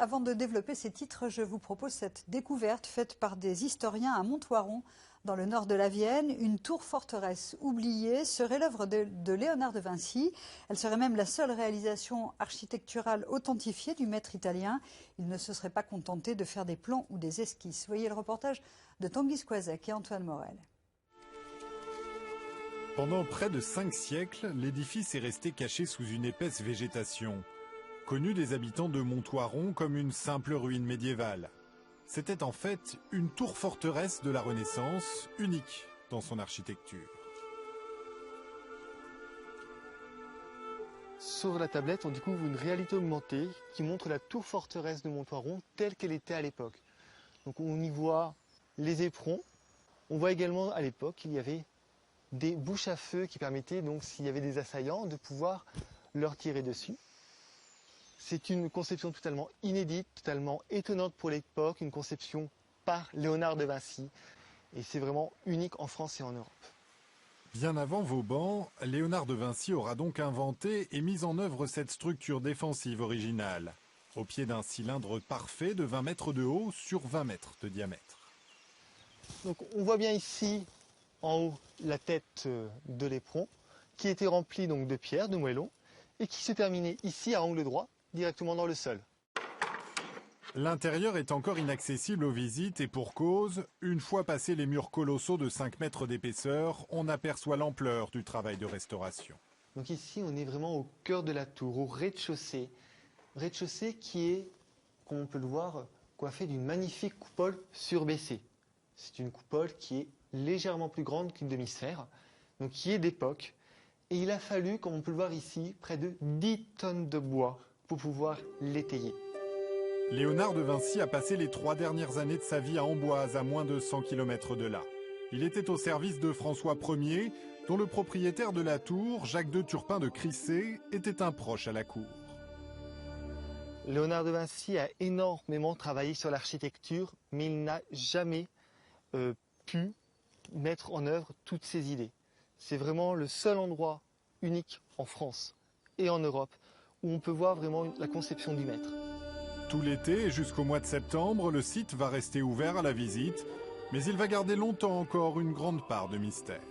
Avant de développer ces titres, je vous propose cette découverte faite par des historiens à Monthoiron, dans le nord de la Vienne. Une tour-forteresse oubliée serait l'œuvre de Léonard de Vinci. Elle serait même la seule réalisation architecturale authentifiée du maître italien. Il ne se serait pas contenté de faire des plans ou des esquisses. Voyez le reportage de Tanguy Squazec et Antoine Morel. Pendant près de 5 siècles, l'édifice est resté caché sous une épaisse végétation. Connu des habitants de Monthoiron comme une simple ruine médiévale. C'était en fait une tour-forteresse de la Renaissance, unique dans son architecture. Sur la tablette, on découvre une réalité augmentée qui montre la tour-forteresse de Monthoiron telle qu'elle était à l'époque. Donc on y voit les éperons. On voit également à l'époque qu'il y avait des bouches à feu qui permettaient, donc s'il y avait des assaillants, de pouvoir leur tirer dessus. C'est une conception totalement inédite, totalement étonnante pour l'époque, une conception par Léonard de Vinci. Et c'est vraiment unique en France et en Europe. Bien avant Vauban, Léonard de Vinci aura donc inventé et mis en œuvre cette structure défensive originale, au pied d'un cylindre parfait de 20 mètres de haut sur 20 mètres de diamètre. Donc on voit bien ici, en haut, la tête de l'éperon, qui était remplie donc de pierres, de moellons, et qui se terminait ici à angle droit, directement dans le sol. L'intérieur est encore inaccessible aux visites et pour cause, une fois passés les murs colossaux de 5 mètres d'épaisseur, on aperçoit l'ampleur du travail de restauration. Donc ici, on est vraiment au cœur de la tour, au rez-de-chaussée. Rez-de-chaussée qui est, comme on peut le voir, coiffé d'une magnifique coupole surbaissée. C'est une coupole qui est légèrement plus grande qu'une demi-sphère, donc qui est d'époque. Et il a fallu, comme on peut le voir ici, près de 10 tonnes de bois pour pouvoir l'étayer. Léonard de Vinci a passé les 3 dernières années de sa vie à Amboise, à moins de 100 km de là. Il était au service de François Ier, dont le propriétaire de la tour, Jacques de Turpin de Crissé, était un proche à la cour. Léonard de Vinci a énormément travaillé sur l'architecture, mais il n'a jamais pu mettre en œuvre toutes ses idées. C'est vraiment le seul endroit unique en France et en Europe où on peut voir vraiment la conception du maître. Tout l'été et jusqu'au mois de septembre, le site va rester ouvert à la visite, mais il va garder longtemps encore une grande part de mystère.